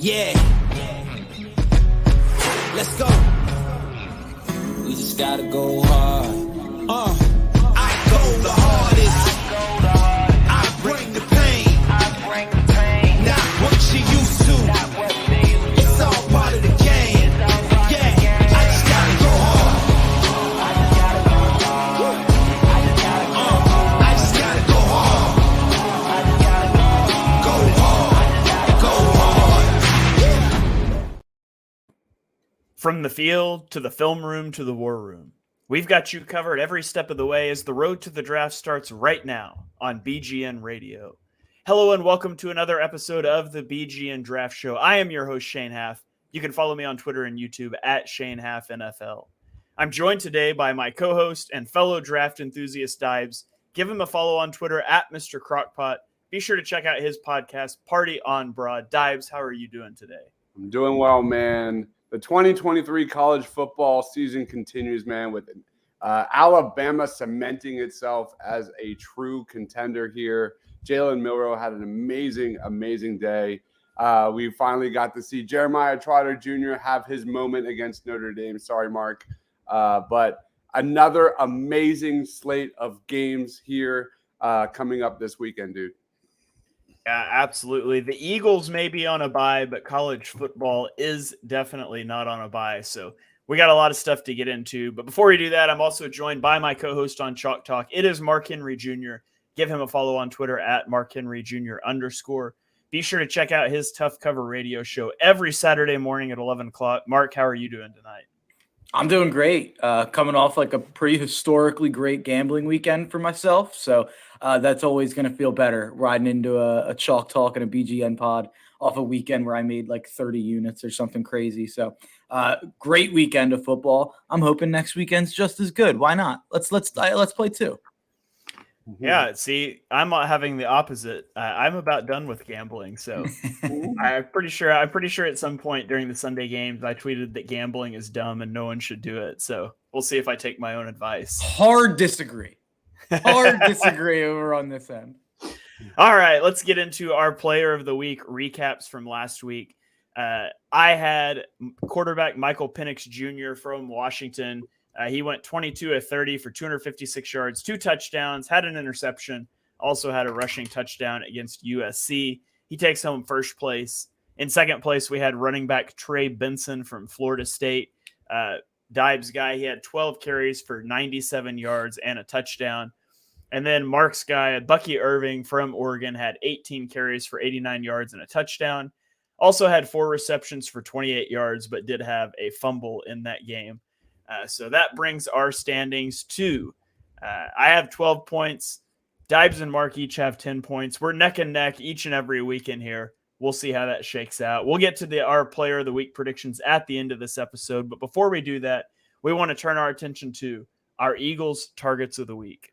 Yeah. Let's go. We just gotta go hard. I go the hardest. I bring the pain. Not what you used to. It's all part of the game. Yeah. I just gotta go hard. I just gotta go hard. From the field to the film room to the war room, we've got you covered every step of the way as the road to the draft starts right now on BGN Radio. Hello and welcome to another episode of the BGN Draft Show. I am your host, Shane Haff. You can follow me on Twitter and YouTube at Shane Haff NFL. I'm joined today by my co-host and fellow draft enthusiast Dibes. Give him a follow on Twitter at Mr. Crockpot. Be sure to check out his podcast, Party on Broad. Dibes, how are you doing today? I'm doing well, man. The 2023 college football season continues, man, with Alabama cementing itself as a true contender here. Jalen Milroe had an amazing day. We finally got to see Jeremiah Trotter Jr. have his moment against Notre Dame. Sorry, Mark. But another amazing slate of games here coming up this weekend, dude. Yeah, absolutely. The Eagles may be on a bye, but college football is definitely not on a bye. So we got a lot of stuff to get into. But before we do that, I'm also joined by my co-host on Chalk Talk. It is Mark Henry Jr. Give him a follow on Twitter at _MarkHenryJr_. Be sure to check out his Tough Cover radio show every Saturday morning at 11 o'clock. Mark, how are you doing tonight? I'm doing great. Coming off like a pretty historically great gambling weekend for myself. So that's always going to feel better riding into a Chalk Talk and a BGN pod off a weekend where I made like 30 units or something crazy. So great weekend of football. I'm hoping next weekend's just as good. Why not? Let's play too. Yeah, see, I'm having the opposite. I'm about done with gambling, so I'm pretty sure at some point during the Sunday games I tweeted that gambling is dumb and no one should do it. So we'll see if I take my own advice. Hard disagree over on this end. All right, let's get into our player of the week recaps from last week. I had quarterback Michael Penix Jr. from Washington. He went 22 of 30 for 256 yards, 2 touchdowns, had an interception, also had a rushing touchdown against USC. He takes home first place. In second place, we had running back Trey Benson from Florida State. Dibes guy, he had 12 carries for 97 yards and a touchdown. And then Mark's guy, Bucky Irving from Oregon, had 18 carries for 89 yards and a touchdown. Also had 4 receptions for 28 yards, but did have a fumble in that game. So that brings our standings to I have 12 points. Dibes and Mark each have 10 points. We're neck and neck each and every week in here. We'll see how that shakes out. We'll get to our player of the week predictions at the end of this episode. But before we do that, we want to turn our attention to our Eagles targets of the week.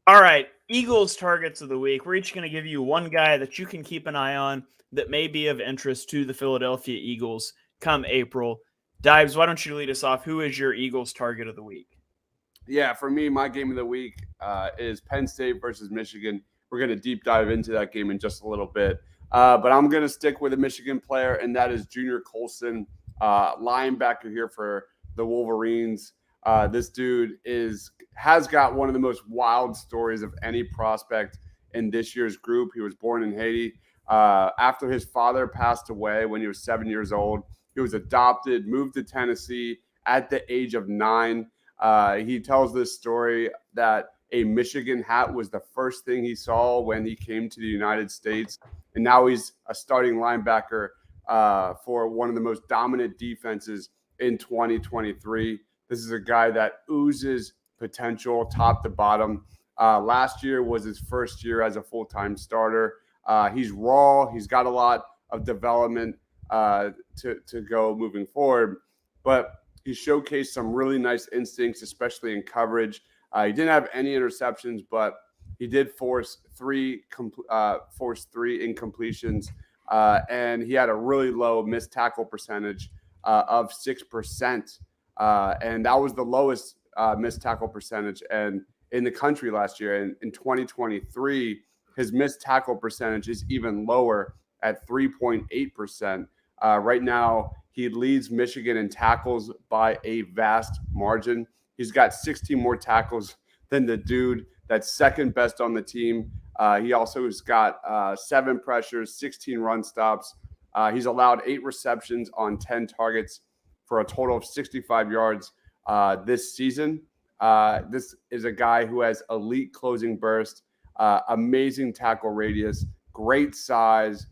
All right, Eagles targets of the week. We're each going to give you one guy that you can keep an eye on that may be of interest to the Philadelphia Eagles come April. Dibes, why don't you lead us off? Who is your Eagles target of the week? Yeah, for me, my game of the week is Penn State versus Michigan. We're going to deep dive into that game in just a little bit. But I'm going to stick with a Michigan player, and that is Junior Colson, linebacker here for the Wolverines. This dude has got one of the most wild stories of any prospect in this year's group. He was born in Haiti. After his father passed away when he was 7 years old, he was adopted, moved to Tennessee at the age of 9. He tells this story that a Michigan hat was the first thing he saw when he came to the United States. And now he's a starting linebacker for one of the most dominant defenses in 2023. This is a guy that oozes potential top to bottom. Last year was his first year as a full-time starter. He's raw. He's got a lot of development to go moving forward. But he showcased some really nice instincts, especially in coverage. He didn't have any interceptions, but He did force three incompletions, and he had a really low missed tackle percentage of 6%, and that was the lowest missed tackle percentage and in the country last year. And in 2023, his missed tackle percentage is even lower at 3.8%. Right now, he leads Michigan in tackles by a vast margin. He's got 16 more tackles than the dude that's second best on the team. He also has got 7 pressures, 16 run stops. He's allowed 8 receptions on 10 targets for a total of 65 yards this season. This is a guy who has elite closing burst, amazing tackle radius, great size,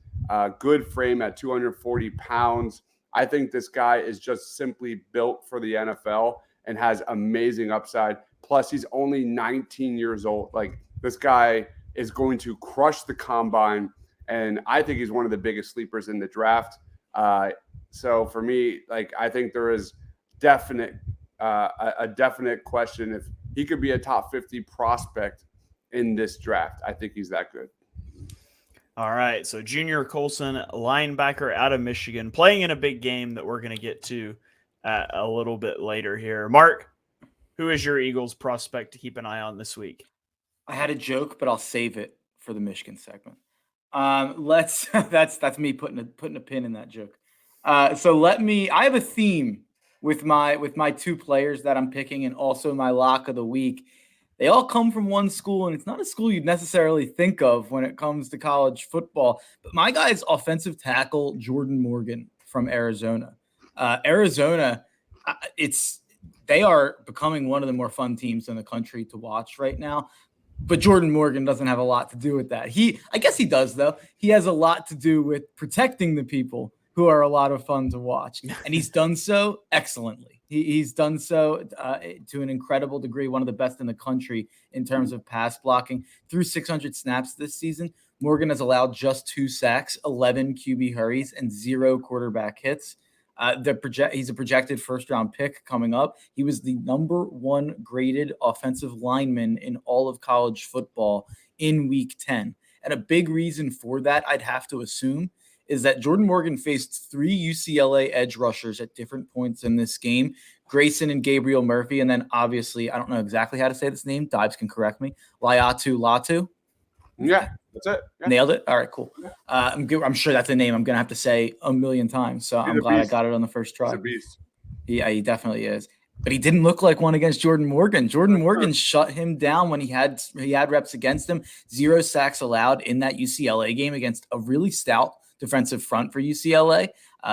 good frame at 240 pounds. I think this guy is just simply built for the NFL and has amazing upside. Plus, he's only 19 years old. Like, this guy is going to crush the combine, and I think he's one of the biggest sleepers in the draft. So for me, like, I think there is a definite question if he could be a top 50 prospect in this draft. I think he's that good. All right, so Junior Colson, linebacker out of Michigan, playing in a big game that we're going to get to a little bit later here. Mark, who is your Eagles prospect to keep an eye on this week? I had a joke, but I'll save it for the Michigan segment. That's me putting a pin in that joke. I have a theme with my 2 players that I'm picking, and also my lock of the week. They all come from one school, and it's not a school you'd necessarily think of when it comes to college football. But my guy is offensive tackle Jordan Morgan from Arizona. Arizona, they are becoming one of the more fun teams in the country to watch right now. But Jordan Morgan doesn't have a lot to do with that. I guess he does, though. He has a lot to do with protecting the people who are a lot of fun to watch. And he's done so excellently. He's done so to an incredible degree, one of the best in the country in terms of pass blocking. Through 600 snaps this season, Morgan has allowed just 2 sacks, 11 QB hurries, and 0 quarterback hits. He's a projected first-round pick coming up. He was the number 1 graded offensive lineman in all of college football in Week 10. And a big reason for that, I'd have to assume, is that Jordan Morgan faced 3 UCLA edge rushers at different points in this game, Grayson and Gabriel Murphy, and then obviously, I don't know exactly how to say this name. Dives can correct me. Laiatu Latu. Yeah, that's it. Yeah. Nailed it. All right, cool. I'm sure that's a name I'm going to have to say a million times, so I'm glad I got it on the first try. He's a beast. Yeah, he definitely is. But he didn't look like one against Jordan Morgan. Jordan Morgan shut him down when he had reps against him. 0 sacks allowed in that UCLA game against a really stout defensive front for UCLA.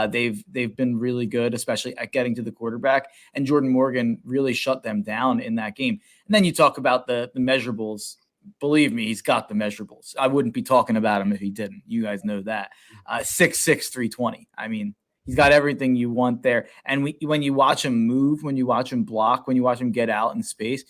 They've been really good, especially at getting to the quarterback. And Jordan Morgan really shut them down in that game. And then you talk about the measurables. Believe me, he's got the measurables. I wouldn't be talking about him if he didn't. You guys know that. 6'6", 320. I mean, he's got everything you want there. And when you watch him move, when you watch him block, when you watch him get out in space,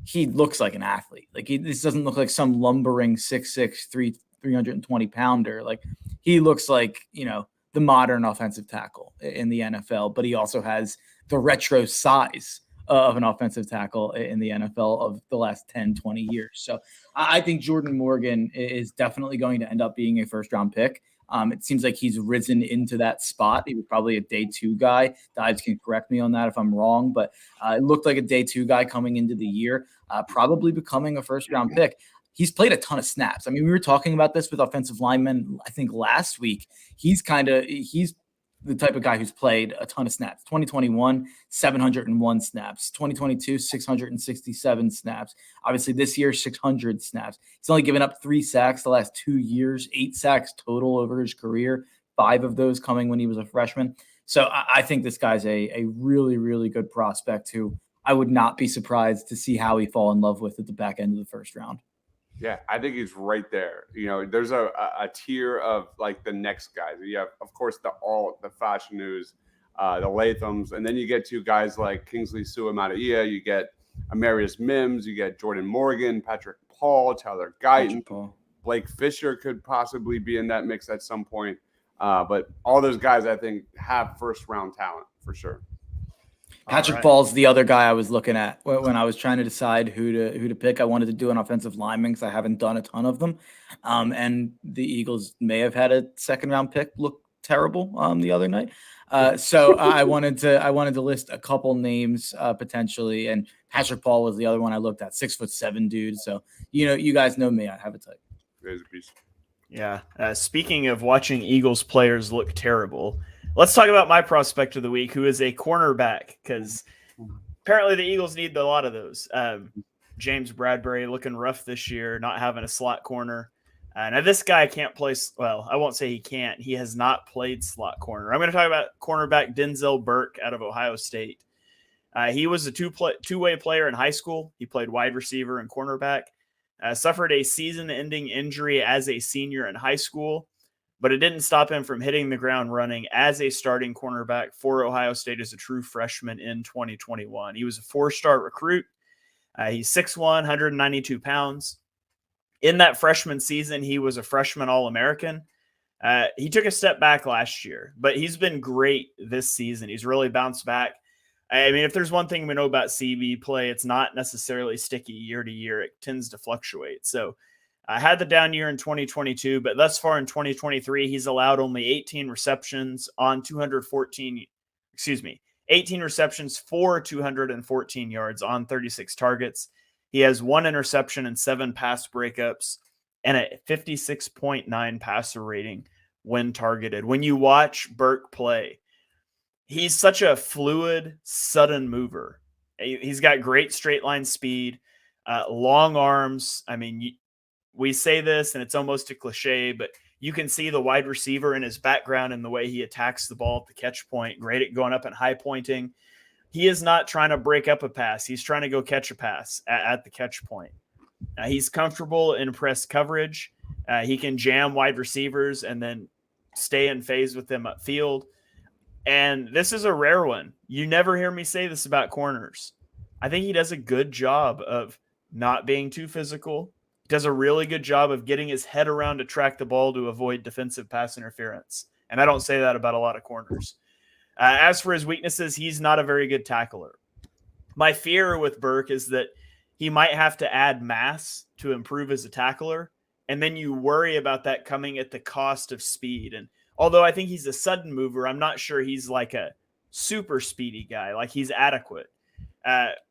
he looks like an athlete. Like, this doesn't look like some lumbering 6'6", 320 pounder. Like, he looks like, the modern offensive tackle in the NFL, but he also has the retro size of an offensive tackle in the NFL of the last 10, 20 years. So I think Jordan Morgan is definitely going to end up being a first-round pick. It seems like he's risen into that spot. He was probably a day 2 guy. Dives can correct me on that if I'm wrong, but it looked like a day 2 guy coming into the year, probably becoming a first-round pick. He's played a ton of snaps. I mean, we were talking about this with offensive linemen, I think, last week. He's the type of guy who's played a ton of snaps. 2021, 701 snaps. 2022, 667 snaps. Obviously, this year, 600 snaps. He's only given up 3 sacks the last 2 years, 8 sacks total over his career, 5 of those coming when he was a freshman. So I think this guy's a really, really good prospect who I would not be surprised to see how he fall in love with at the back end of the first round. Yeah, I think he's right there. There's a tier of like the next guys. You have, of course, the Fashion News, the Lathams, and then you get to guys like Kingsley Suamataia, you get Amarius Mims, you get Jordan Morgan, Patrick Paul, Tyler Guyton, Blake Fisher could possibly be in that mix at some point. But all those guys, I think, have first-round talent for sure. Patrick Ball's the other guy I was looking at when I was trying to decide who to pick. I wanted to do an offensive lineman because I haven't done a ton of them. And the Eagles may have had a second round pick look terrible the other night. So I wanted to list a couple names potentially, and Patrick Ball was the other one I looked at. 6'7" dude. So you guys know me. I have a type. Yeah. Speaking of watching Eagles players look terrible, let's talk about my prospect of the week, who is a cornerback, because apparently the Eagles need a lot of those. James Bradbury looking rough this year, not having a slot corner. Now, this guy can't play – well, I won't say he can't. He has not played slot corner. I'm going to talk about cornerback Denzel Burke out of Ohio State. He was a two-way player in high school. He played wide receiver and cornerback. Suffered a season-ending injury as a senior in high school, but it didn't stop him from hitting the ground running as a starting cornerback for Ohio State as a true freshman in 2021. He was a four-star recruit. He's 6'1", 192 pounds. In that freshman season, he was a freshman All-American. He took a step back last year, but he's been great this season. He's really bounced back. I mean, if there's one thing we know about CB play, it's not necessarily sticky year to year. It tends to fluctuate. So I had the down year in 2022, but thus far in 2023, he's allowed only 18 receptions for 214 yards on 36 targets. He has 1 interception and 7 pass breakups and a 56.9 passer rating when targeted. When you watch Burke play, he's such a fluid, sudden mover. He's got great straight line speed, long arms. I mean, we say this and it's almost a cliche, but you can see the wide receiver in his background and the way he attacks the ball at the catch point. Great at going up and high pointing. He is not trying to break up a pass. He's trying to go catch a pass at the catch point. He's comfortable in press coverage. He can jam wide receivers and then stay in phase with them upfield. And this is a rare one. You never hear me say this about corners. I think he does a good job of not being too physical. He does a really good job of getting his head around to track the ball to avoid defensive pass interference. And I don't say that about a lot of corners. As for his weaknesses, he's not a very good tackler. My fear with Burke is that he might have to add mass to improve as a tackler, and then you worry about that coming at the cost of speed. And although I think he's a sudden mover, I'm not sure he's like a super speedy guy. Like, he's adequate.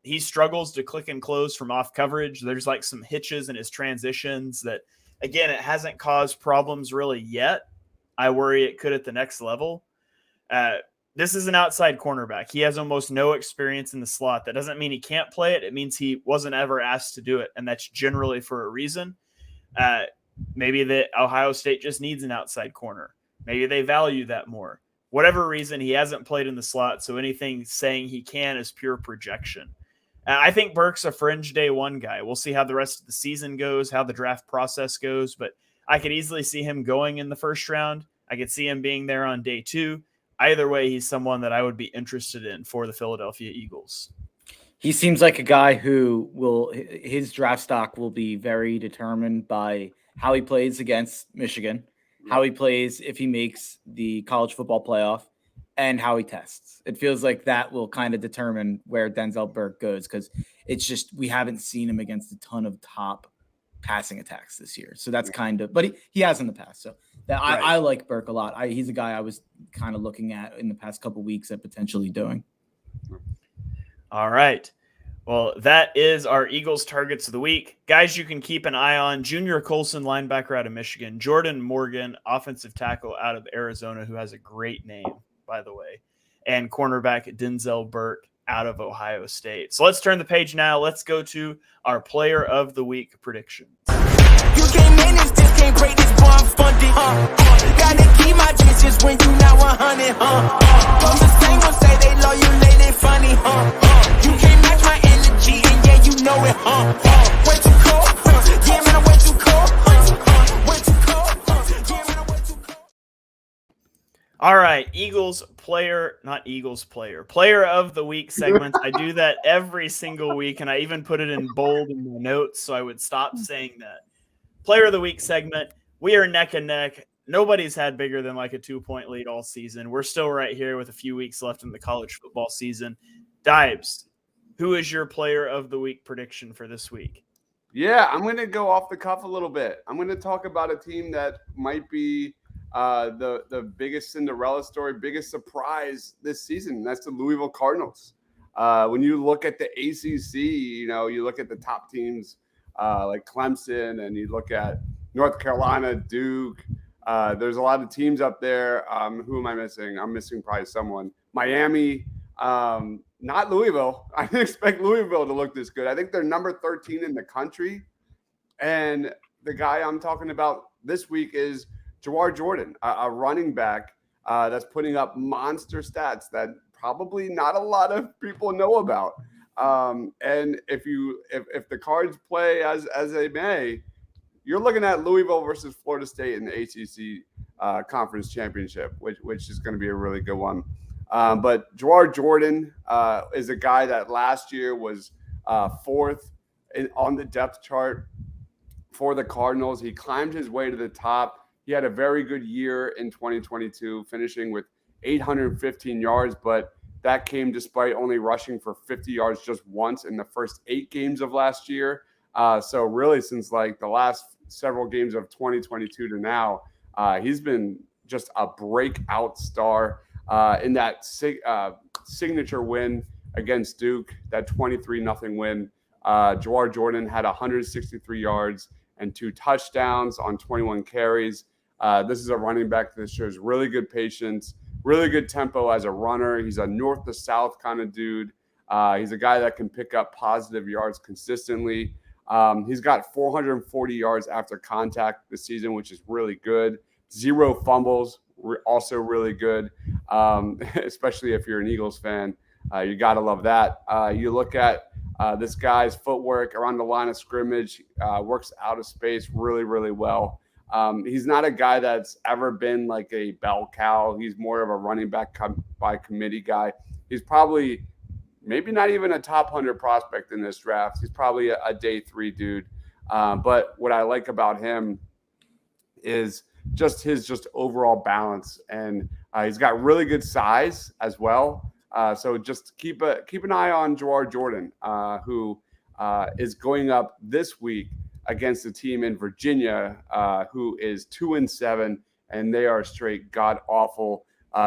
He struggles to click and close from off coverage. There's like some hitches in his transitions that, again, it hasn't caused problems really yet. I worry it could at the next level. This is an outside cornerback. He has almost no experience in the slot. That doesn't mean he can't play it. It means he wasn't ever asked to do it, and that's generally for a reason. Maybe that Ohio State just needs an outside corner. Maybe they value that more. Whatever reason, he hasn't played in the slot, so anything saying he can is pure projection. I think Burke's a fringe day one guy. We'll see how the rest of the season goes, how the draft process goes, but I could easily see him going in the first round. I could see him being there on day 2. Either way, he's someone that I would be interested in for the Philadelphia Eagles. He seems like a guy who his draft stock will be very determined by how he plays against Michigan, how he plays if he makes the college football playoff, and how he tests. It feels like that will kind of determine where Denzel Burke goes, because it's just we haven't seen him against a ton of top passing attacks this year. So that's kind of – but he has in the past. So I like Burke a lot. He's a guy I was kind of looking at in the past couple of weeks at potentially doing. All right. Well, that is our Eagles targets of the week. Guys, you can keep an eye on Junior Colson, linebacker out of Michigan, Jordan Morgan, offensive tackle out of Arizona, who has a great name, by the way, and cornerback Denzel Burke out of Ohio State. So let's turn the page now. Let's go to our player of the week predictions. You can't manage this, can't break this bar funded. Gotta keep my distance when you not 100. From the same ones say they love you, they funny. You can't match my energy, and yeah, you know it. Way too cold, yeah, man, I'm way too cold. Way too cold, yeah, man, I'm way too cold. All right, player of the week segment. I do that every single week, and I even put it in bold in my notes so I would stop saying that. Player of the week segment. We are neck and neck. nobody's had bigger than like a 2-point lead all season. We're still right here with a few weeks left in the college football season. Dibes, who is your player of the week prediction for this week? Yeah, I'm going to go off the cuff a little bit. I'm going to talk about a team that might be the biggest Cinderella story, biggest surprise this season. That's the Louisville Cardinals. When you look at the ACC, you look at the top teams like Clemson, and you look at North Carolina, Duke. There's a lot of teams up there. Who am I missing? I'm missing probably someone. Miami. Not Louisville. I didn't expect Louisville to look this good. I think they're number 13 in the country. And the guy I'm talking about this week is Jawar Jordan, a running back that's putting up monster stats that probably not a lot of people know about. And if the Cards play as they may, you're looking at Louisville versus Florida State in the ACC Conference Championship, which is going to be a really good one. But Jawar Jordan is a guy that last year was fourth on the depth chart for the Cardinals. He climbed his way to the top. He had a very good year in 2022, finishing with 815 yards, but that came despite only rushing for 50 yards just once in the first 8 games of last year. So really, since like the last several games of 2022 to now, he's been just a breakout star. In that signature win against Duke, that 23-0 win, Jawar Jordan had 163 yards and 2 touchdowns on 21 carries. This is a running back that shows really good patience, really good tempo as a runner. He's a north to south kind of dude. He's a guy that can pick up positive yards consistently. He's got 440 yards after contact this season, which is really good. 0 fumbles, also really good, especially if you're an Eagles fan. You got to love that. You look at this guy's footwork around the line of scrimmage, works out of space really, really well. He's not a guy that's ever been like a bell cow. He's more of a running back by committee guy. He's probably maybe not even a top 100 prospect in this draft. He's probably a day 3 dude. But what I like about him is just his overall balance, and he's got really good size as well. So just keep an eye on Jawar Jordan, who is going up this week against a team in Virginia who is 2-7, and they are straight god awful.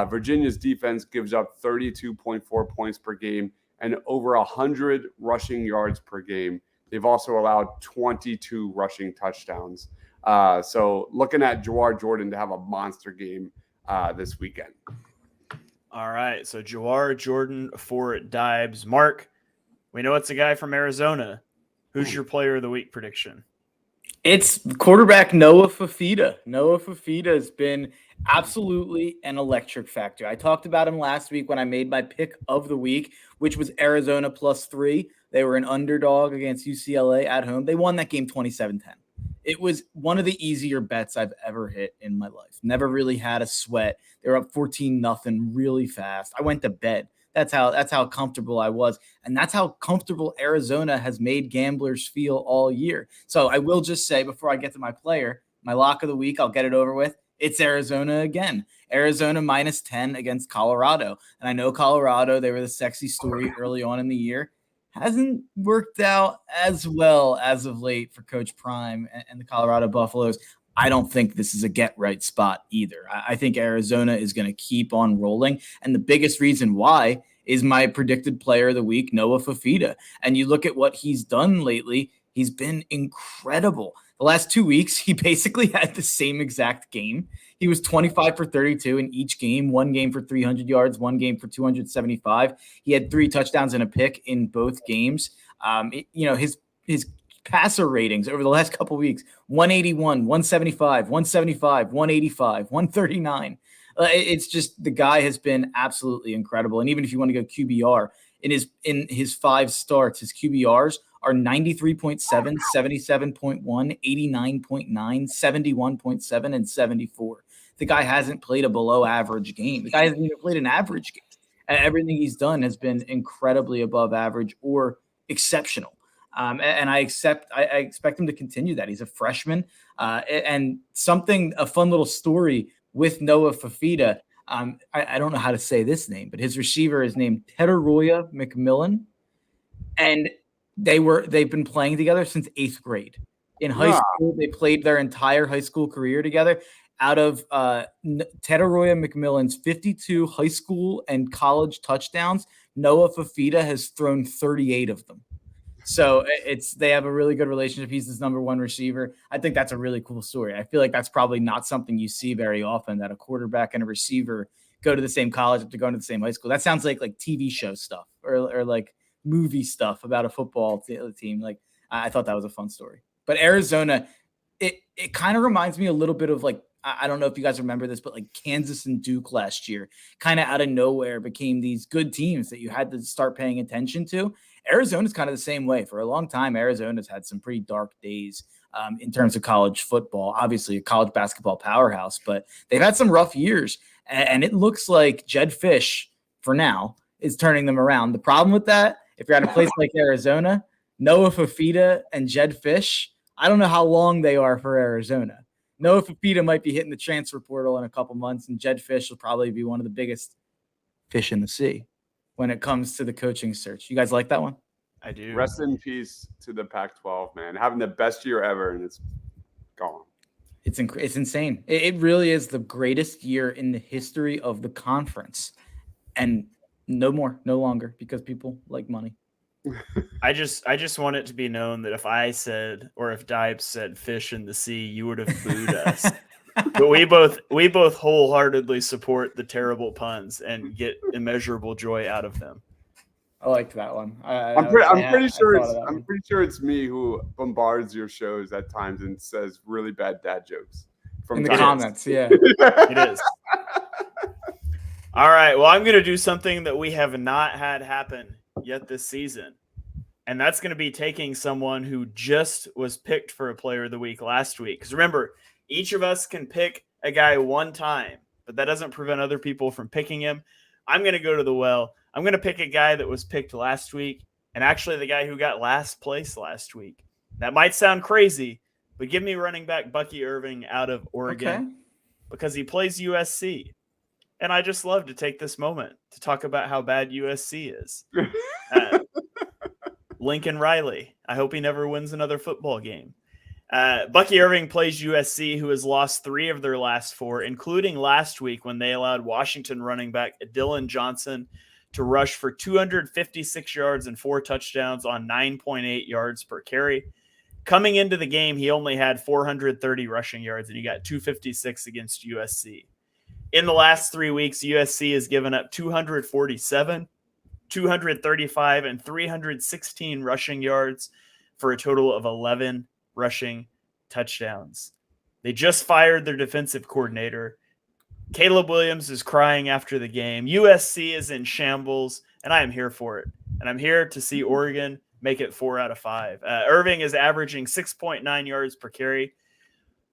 Virginia's defense gives up 32.4 points per game and over 100 rushing yards per game. They've also allowed 22 rushing touchdowns. So looking at Jawar Jordan to have a monster game this weekend. All right. So Jawar Jordan for Dibes. Mark, we know it's a guy from Arizona. Who's your player of the week prediction? It's quarterback Noah Fafita. Noah Fafita has been absolutely an electric factor. I talked about him last week when I made my pick of the week, which was Arizona +3. They were an underdog against UCLA at home. They won that game 27-10. It was one of the easier bets I've ever hit in my life. Never really had a sweat. They were up 14-0 really fast. I went to bed. That's how comfortable I was. And that's how comfortable Arizona has made gamblers feel all year. So I will just say before I get to my player, my lock of the week, I'll get it over with. It's Arizona again. Arizona -10 against Colorado. And I know Colorado, they were the sexy story early on in the year. Hasn't worked out as well as of late for Coach Prime and the Colorado Buffaloes. I don't think this is a get-right spot either. I think Arizona is going to keep on rolling. And the biggest reason why is my predicted player of the week, Noah Fafita. And you look at what he's done lately, he's been incredible. The last 2 weeks, he basically had the same exact game. He was 25 for 32 in each game, one game for 300 yards, one game for 275. He had 3 touchdowns and a pick in both games. His passer ratings over the last couple of weeks, 181, 175, 175, 185, 139. It's just the guy has been absolutely incredible. And even if you want to go QBR, in his 5 starts, his QBRs are 93.7, 77.1, 89.9, 71.7, and 74. The guy hasn't played a below average game. The guy hasn't even played an average game. Everything he's done has been incredibly above average or exceptional. And I expect him to continue that. He's a freshman. And a fun little story with Noah Fafita. I don't know how to say this name, but his receiver is named Tetaroya McMillan. And they've been playing together since 8th grade. In high school, they played their entire high school career together. Out of Tetaroya McMillan's 52 high school and college touchdowns, Noah Fafita has thrown 38 of them. So they have a really good relationship. He's his number one receiver. I think that's a really cool story. I feel like that's probably not something you see very often, that a quarterback and a receiver go to the same college after going to the same high school. That sounds like TV show stuff or like movie stuff about a football team. Like, I thought that was a fun story. But Arizona, it kind of reminds me a little bit of like, I don't know if you guys remember this, but like Kansas and Duke last year, kind of out of nowhere became these good teams that you had to start paying attention to. Arizona's kind of the same way. For a long time, Arizona's had some pretty dark days in terms of college football. Obviously, a college basketball powerhouse, but they've had some rough years. And it looks like Jedd Fisch, for now, is turning them around. The problem with that, if you're at a place like Arizona, Noah Fafita and Jedd Fisch, I don't know how long they are for Arizona. Noah Fafita might be hitting the transfer portal in a couple months, and Jedd Fisch will probably be one of the biggest fish in the sea when it comes to the coaching search. You guys like that one? I do. Rest in peace to the Pac-12, man. Having the best year ever, and it's gone. It's insane. It really is the greatest year in the history of the conference. And no longer, because people like money. I just want it to be known that if I said, or if Dibes said fish in the sea, you would have booed us. But we both wholeheartedly support the terrible puns and get immeasurable joy out of them. I liked that one. I'm pretty sure it's me who bombards your shows at times and says really bad dad jokes in the comments. Yeah, it is. All right. Well, I'm going to do something that we have not had happen yet this season. And that's going to be taking someone who just was picked for a player of the week last week. Because remember, each of us can pick a guy one time, but that doesn't prevent other people from picking him. I'm going to go to the well. I'm going to pick a guy that was picked last week, and actually the guy who got last place last week. That might sound crazy, but give me running back Bucky Irving out of Oregon because he plays USC. And I just love to take this moment to talk about how bad USC is. Lincoln Riley. I hope he never wins another football game. Bucky Irving plays USC, who has lost 3 of their last 4, including last week when they allowed Washington running back Dylan Johnson to rush for 256 yards and 4 touchdowns on 9.8 yards per carry. Coming into the game, he only had 430 rushing yards, and he got 256 against USC. In the last 3 weeks, USC has given up 247, 235, and 316 rushing yards for a total of 11 rushing touchdowns. They just fired their defensive coordinator. Caleb Williams is crying after the game. USC is in shambles, and I am here for it. And I'm here to see Oregon make it 4 out of 5. Irving is averaging 6.9 yards per carry.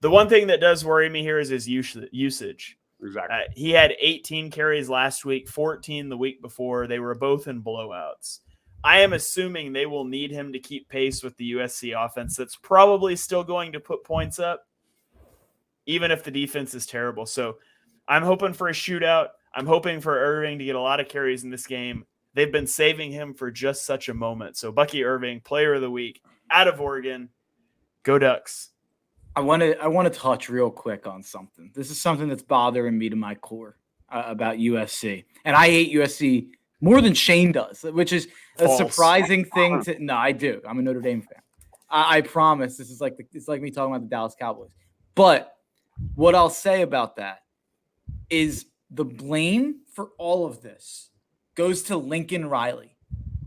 The one thing that does worry me here is his usage. Exactly. He had 18 carries last week, 14 the week before. They were both in blowouts. I am assuming they will need him to keep pace with the USC offense that's probably still going to put points up, even if the defense is terrible. So I'm hoping for a shootout. I'm hoping for Irving to get a lot of carries in this game. They've been saving him for just such a moment. So Bucky Irving, player of the week, out of Oregon. Go Ducks. I want to touch real quick on something. This is something that's bothering me to my core about USC. And I hate USC more than Shane does, which is a surprising thing to – no, I do. I'm a Notre Dame fan. I promise this is it's like me talking about the Dallas Cowboys. But what I'll say about that is the blame for all of this goes to Lincoln Riley,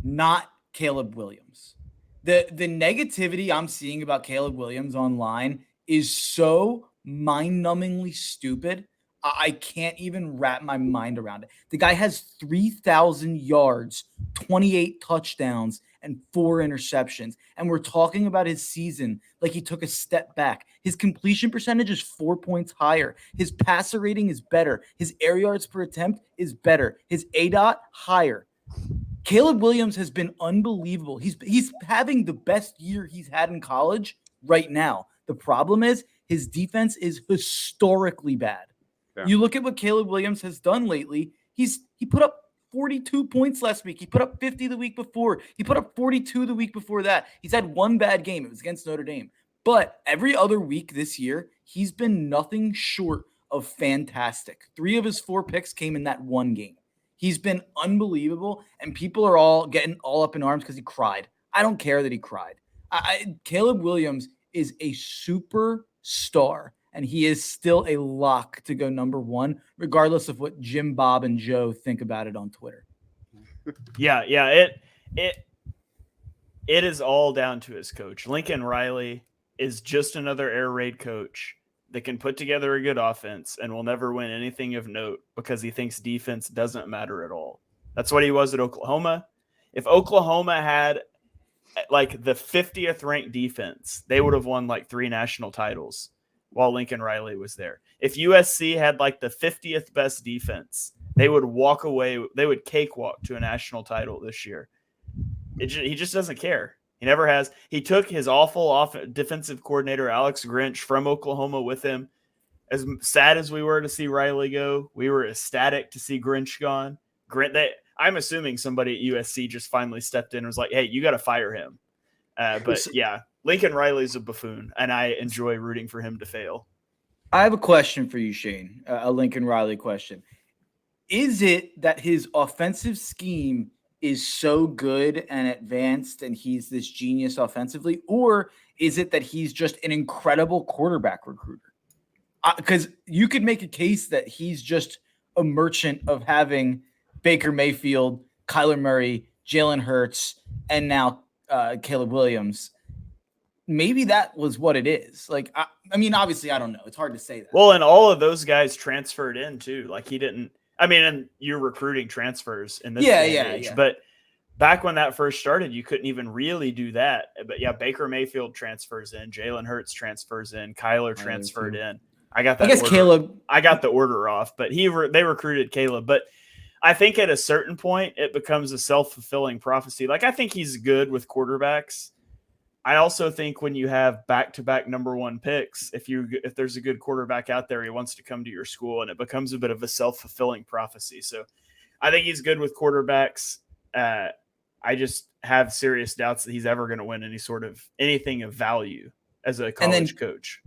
not Caleb Williams. The negativity I'm seeing about Caleb Williams online is so mind-numbingly stupid. I can't even wrap my mind around it. The guy has 3,000 yards, 28 touchdowns, and 4 interceptions. And we're talking about his season like he took a step back. His completion percentage is 4 points higher. His passer rating is better. His air yards per attempt is better. His ADOT higher. Caleb Williams has been unbelievable. He's having the best year he's had in college right now. The problem is his defense is historically bad. Yeah. You look at what Caleb Williams has done lately. He put up 42 points last week. He put up 50 the week before. He put up 42 the week before that. He's had one bad game. It was against Notre Dame. But every other week this year, he's been nothing short of fantastic. 3 of his 4 picks came in that one game. He's been unbelievable, and people are all getting all up in arms because he cried. I don't care that he cried. Caleb Williams is a superstar, and he is still a lock to go number 1, regardless of what Jim, Bob, and Joe think about it on Twitter. Yeah. It is all down to his coach. Lincoln Riley is just another air raid coach that can put together a good offense and will never win anything of note because he thinks defense doesn't matter at all. That's what he was at Oklahoma. If Oklahoma had like the 50th ranked defense, they would have won like 3 national titles while Lincoln Riley was there. If USC had like the 50th best defense, they would walk away. They would cakewalk to a national title this year. He just doesn't care. He never has. He took his awful defensive coordinator, Alex Grinch, from Oklahoma with him. As sad as we were to see Riley go, we were ecstatic to see Grinch gone. I'm assuming somebody at USC just finally stepped in and was like, hey, you got to fire him. But yeah, Lincoln Riley's a buffoon, and I enjoy rooting for him to fail. I have a question for you, Shane, a Lincoln Riley question. Is it that his offensive scheme is so good and advanced and he's this genius offensively, or is it that he's just an incredible quarterback recruiter? Because you could make a case that he's just a merchant of having Baker Mayfield, Kyler Murray, Jalen Hurts, and now Caleb Williams. Maybe that was what it is. Like, I mean, obviously, I don't know. It's hard to say that. Well, and all of those guys transferred in too. Like he didn't. I mean, and you're recruiting transfers in this age. But back when that first started, you couldn't even really do that. But yeah, Baker Mayfield transfers in, Jalen Hurts transfers in, Kyler transferred in. I got that. Caleb. I got the order off, but they recruited Caleb. But I think at a certain point, it becomes a self-fulfilling prophecy. Like I think he's good with quarterbacks. I also think when you have back-to-back number 1 picks, if there's a good quarterback out there, he wants to come to your school, and it becomes a bit of a self-fulfilling prophecy. So I think he's good with quarterbacks. I just have serious doubts that he's ever going to win anything of value as a college coach.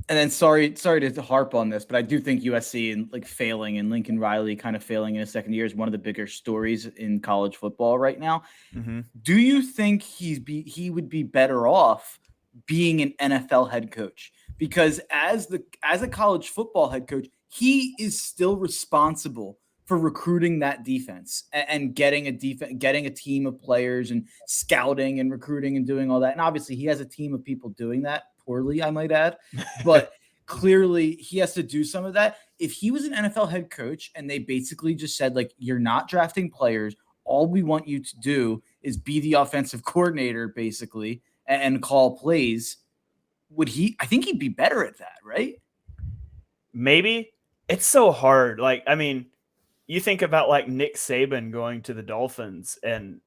And then sorry to harp on this, but I do think USC and like failing and Lincoln Riley kind of failing in his second year is one of the bigger stories in college football right now. Mm-hmm. Do you think he would be better off being an NFL head coach? Because as a college football head coach, he is still responsible for recruiting that defense and getting a team of players and scouting and recruiting and doing all that. And obviously he has a team of people doing that poorly, I might add, but clearly he has to do some of that. If he was an NFL head coach and they basically just said, like, you're not drafting players, all we want you to do is be the offensive coordinator basically and call plays, I think he'd be better at that, right? Maybe. It's so hard. Like, I mean, you think about like Nick Saban going to the Dolphins and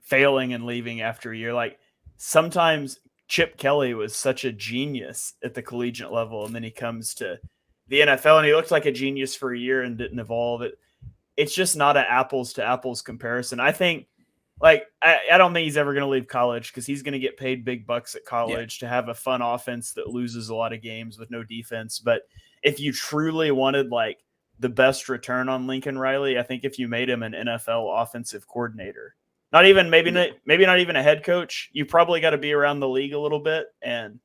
failing and leaving after a year. Like sometimes Chip Kelly was such a genius at the collegiate level, and then he comes to the NFL and he looked like a genius for a year and didn't evolve. It's just not an apples to apples comparison. I think, like, I don't think he's ever going to leave college because he's going to get paid big bucks at college to have a fun offense that loses a lot of games with no defense. But if you truly wanted like the best return on Lincoln Riley, I think if you made him an NFL offensive coordinator, maybe not even a head coach, you probably got to be around the league a little bit and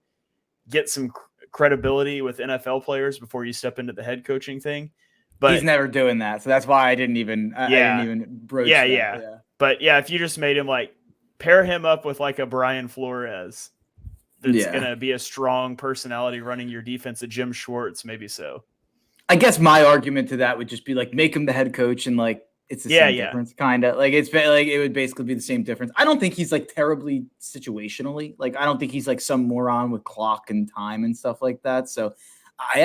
get some credibility with NFL players before you step into the head coaching thing. But he's never doing that, so that's why I didn't even broach that. Yeah. But yeah, if you just made him like pair him up with like a Brian Flores, that's gonna be a strong personality running your defense, a Jim Schwartz, maybe so. I guess my argument to that would just be like make him the head coach and like it's the same difference, kind of like it would basically be the same difference. I don't think he's like terribly situationally. Like I don't think he's like some moron with clock and time and stuff like that. So I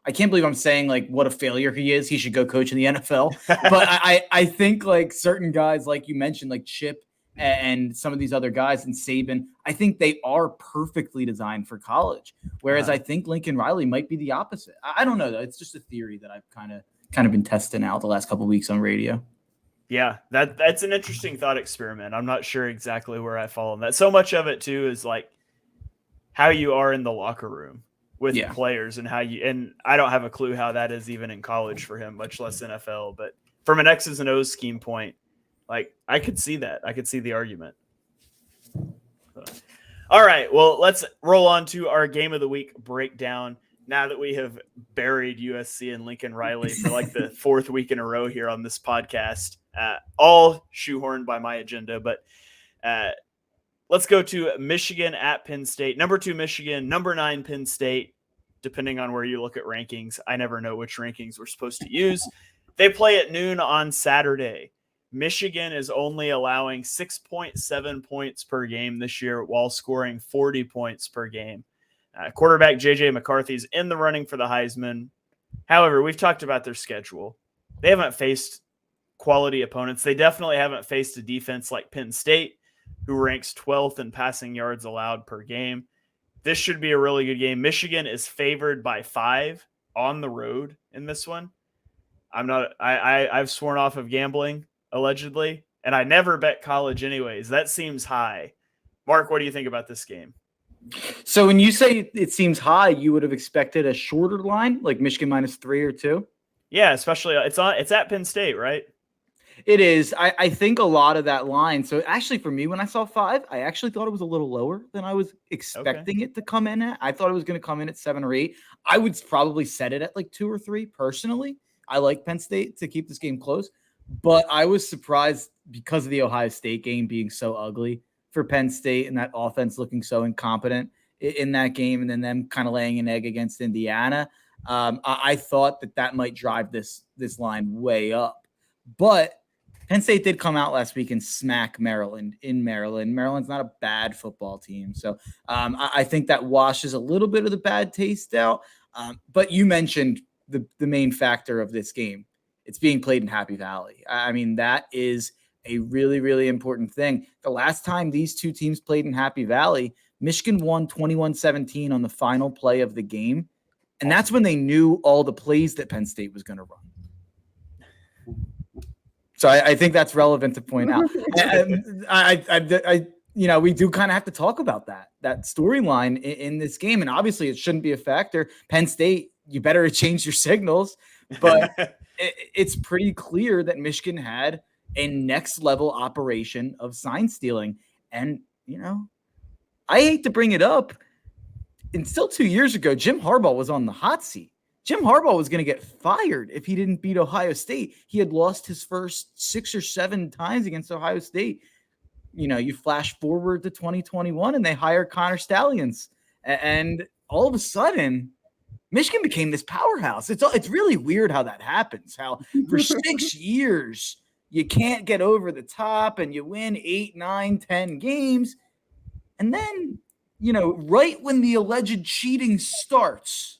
I can't believe I'm saying like what a failure he is. He should go coach in the NFL. But I think like certain guys, like you mentioned, like Chip and some of these other guys and Saban, I think they are perfectly designed for college. Whereas I think Lincoln Riley might be the opposite. I don't know though. It's just a theory that I've kind of been testing out the last couple of weeks on radio. Yeah, that's an interesting thought experiment. I'm not sure exactly where I fall on that. So much of it too is like how you are in the locker room with players and and I don't have a clue how that is even in college for him, much less NFL. But from an X's and O's scheme point, like I could see that. I could see the argument. So, all right, well, let's roll on to our game of the week breakdown. Now that we have buried USC and Lincoln Riley for like the fourth week in a row here on this podcast, all shoehorned by my agenda, but let's go to Michigan at Penn State. Number 2 Michigan, number 9 Penn State, depending on where you look at rankings. I never know which rankings we're supposed to use. They play at noon on Saturday. Michigan is only allowing 6.7 points per game this year while scoring 40 points per game. Quarterback J.J. McCarthy's in the running for the Heisman. However, we've talked about their schedule. They haven't faced quality opponents. They definitely haven't faced a defense like Penn State, who ranks 12th in passing yards allowed per game. This should be a really good game. Michigan is favored by 5 on the road in this one. I've sworn off of gambling, allegedly, and I never bet college anyways. That seems high. Mark, what do you think about this game? So when you say it seems high, you would have expected a shorter line, like Michigan -3 or 2? Yeah, especially it's at Penn State, right? It is. I think a lot of that line. So actually for me, when I saw 5, I actually thought it was a little lower than I was expecting it to come in at. I thought it was going to come in at 7 or 8. I would probably set it at like 2 or 3 personally. I like Penn State to keep this game close, but I was surprised because of the Ohio State game being so ugly for Penn State and that offense looking so incompetent in that game, and then them kind of laying an egg against Indiana. I thought that might drive this line way up, but Penn State did come out last week and smack Maryland in Maryland. Maryland's not a bad football team. So I think that washes a little bit of the bad taste out. But you mentioned the main factor of this game. It's being played in Happy Valley. I mean, that is a really, really important thing. The last time these two teams played in Happy Valley, Michigan won 21-17 on the final play of the game. And that's when they knew all the plays that Penn State was going to run. So I think that's relevant to point out. We do kind of have to talk about that storyline in this game. And obviously it shouldn't be a factor. Penn State, you better change your signals. But it's pretty clear that Michigan had a next level operation of sign stealing. And, I hate to bring it up. And still 2 years ago, Jim Harbaugh was on the hot seat. Jim Harbaugh was going to get fired if he didn't beat Ohio State. He had lost his first 6 or 7 times against Ohio State. You flash forward to 2021 and they hire Connor Stallions. And all of a sudden, Michigan became this powerhouse. It's really weird how that happens, how for 6 years you can't get over the top and you win 8, 9, 10 games. And then, right when the alleged cheating starts,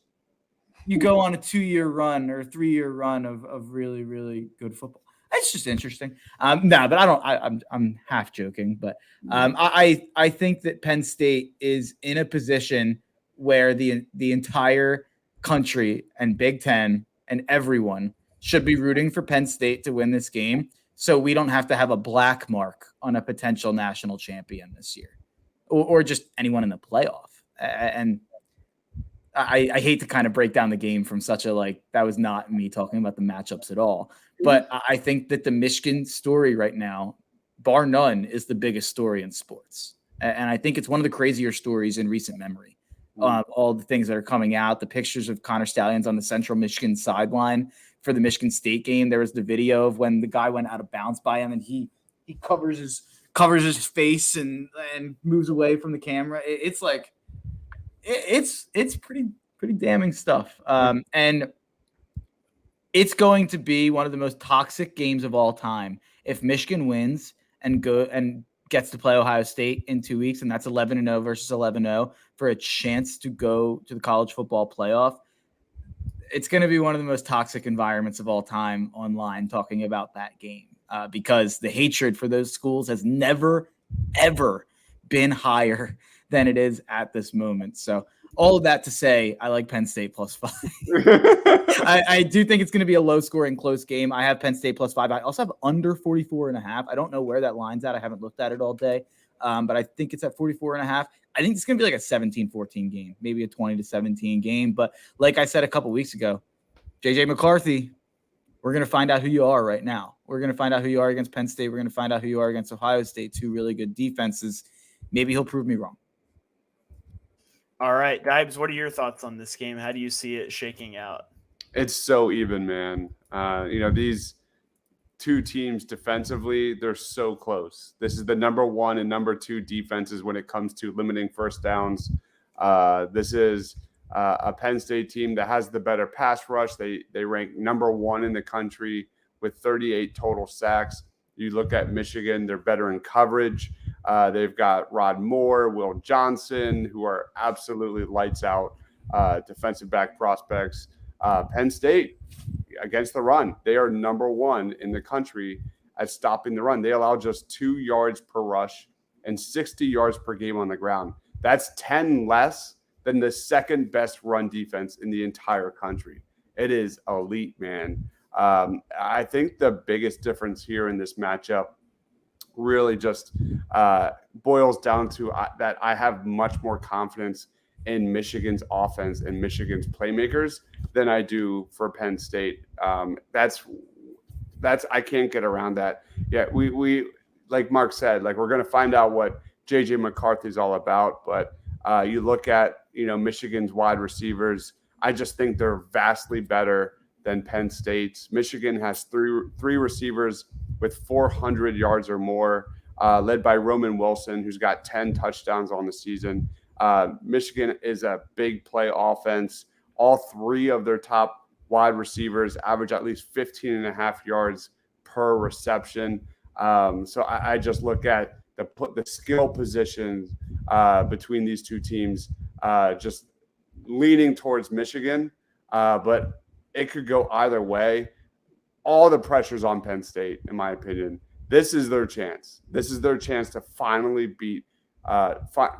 you go on a 2-year run or a 3-year run of really, really good football. It's just interesting. But I'm half joking, but I think that Penn State is in a position where the entire country and Big Ten and everyone should be rooting for Penn State to win this game, so we don't have to have a black mark on a potential national champion this year, or just anyone in the playoff. And I hate to kind of break down the game from such a that was not me talking about the matchups at all. But I think that the Michigan story right now, bar none, is the biggest story in sports. And I think it's one of the crazier stories in recent memory. All the things that are coming out, the pictures of Connor Stallions on the Central Michigan sideline for the Michigan State game. There was the video of when the guy went out of bounds by him and he covers his face and moves away from the camera. It's pretty damning stuff. And it's going to be one of the most toxic games of all time if Michigan wins and gets to play Ohio State in 2 weeks, and that's 11-0 versus 11-0 for a chance to go to the college football playoff. it's going to be one of the most toxic environments of all time online talking about that game because the hatred for those schools has never, ever been higher than it is at this moment. So all of that to say, I like Penn State +5. I do think it's going to be a low scoring, close game. I have Penn State +5. I also have under 44.5. I don't know where that line's at. I haven't looked at it all day, but I think it's at 44.5. I think it's going to be like a 17-14 game, maybe a 20-17 game. But like I said a couple weeks ago, JJ McCarthy, we're going to find out who you are right now. We're going to find out who you are against Penn State. We're going to find out who you are against Ohio State, two really good defenses. Maybe he'll prove me wrong. All right, Dibes, what are your thoughts on this game? How do you see it shaking out? It's so even, man. These two teams defensively, they're so close. This is the number 1 and number 2 defenses when it comes to limiting first downs. This is a Penn State team that has the better pass rush. They rank number 1 in the country with 38 total sacks. You look at Michigan, they're better in coverage. They've got Rod Moore, Will Johnson, who are absolutely lights out defensive back prospects. Penn State, against the run, they are number 1 in the country at stopping the run. They allow just 2 yards per rush and 60 yards per game on the ground. That's 10 less than the second best run defense in the entire country. It is elite, man. I think the biggest difference here in this matchup really just boils down to that I have much more confidence in Michigan's offense and Michigan's playmakers than I do for Penn State. That's I can't get around that. Yeah, we like Mark said, like we're going to find out what JJ McCarthy is all about. But you look at Michigan's wide receivers, I just think they're vastly better than Penn State's. Michigan has three receivers with 400 yards or more, led by Roman Wilson, who's got 10 touchdowns on the season. Michigan is a big play offense. All 3 of their top wide receivers average at least 15.5 yards per reception. So I just look at the skill positions between these two teams, just leaning towards Michigan, but it could go either way. All the pressure's on Penn State, in my opinion. This is their chance. This is their chance to finally beat.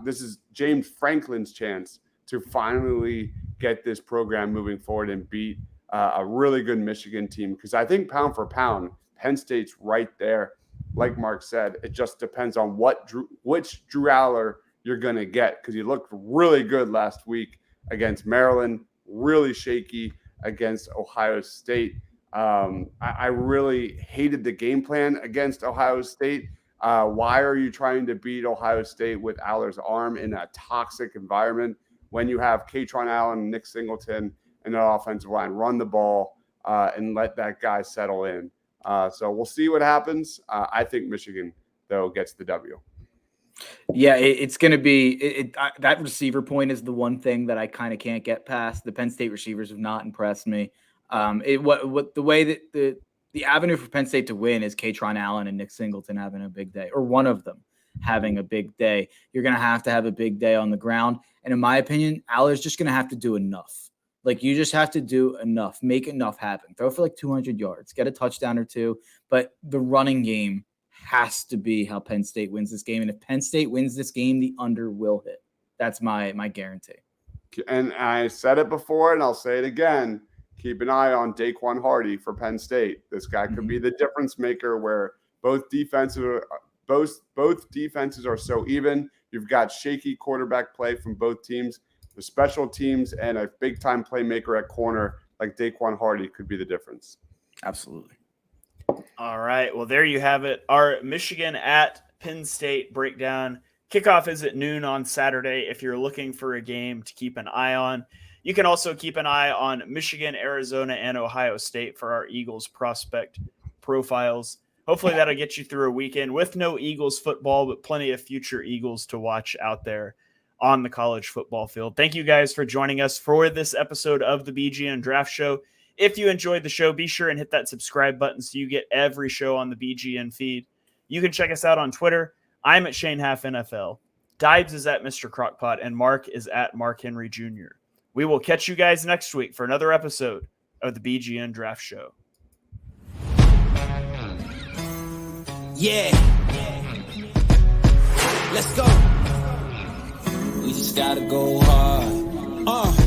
This is James Franklin's chance to finally get this program moving forward and beat a really good Michigan team. Because I think pound for pound, Penn State's right there. Like Mark said, it just depends on which Drew Aller you're going to get. Because he looked really good last week against Maryland, really shaky against Ohio State. I really hated the game plan against Ohio State. Why are you trying to beat Ohio State with Aller's arm in a toxic environment when you have Katron Allen, Nick Singleton, and the offensive line? Run the ball and let that guy settle in. So we'll see what happens. I think Michigan, though, gets the W. Yeah, it's going to be that receiver point is the one thing that I kind of can't get past. The Penn State receivers have not impressed me. The way that the avenue for Penn State to win is Katron Allen and Nick Singleton having a big day, or one of them having a big day. You're going to have a big day on the ground. And in my opinion, Aller's just going to have to do enough. Like, you just have to do enough, make enough happen. Throw for like 200 yards, get a touchdown or 2. But the running game has to be how Penn State wins this game. And if Penn State wins this game, the under will hit. That's my guarantee. And I said it before, and I'll say it again. Keep an eye on Daquan Hardy for Penn State. This guy could be the difference maker where both defenses are so even. You've got shaky quarterback play from both teams. The special teams and a big-time playmaker at corner like Daquan Hardy could be the difference. Absolutely. All right. Well, there you have it. Our Michigan at Penn State breakdown. Kickoff is at noon on Saturday. If you're looking for a game to keep an eye on, you can also keep an eye on Michigan, Arizona, and Ohio State for our Eagles prospect profiles. Hopefully that'll get you through a weekend with no Eagles football, but plenty of future Eagles to watch out there on the college football field. Thank you guys for joining us for this episode of the BGN Draft Show. If you enjoyed the show, be sure and hit that subscribe button so you get every show on the BGN feed. You can check us out on Twitter. I'm at Shane Half NFL. Dibes is at Mr. Crockpot, and Mark is at Mark Henry Jr. We will catch you guys next week for another episode of the BGN Draft Show. Yeah. Let's go. We just gotta go hard.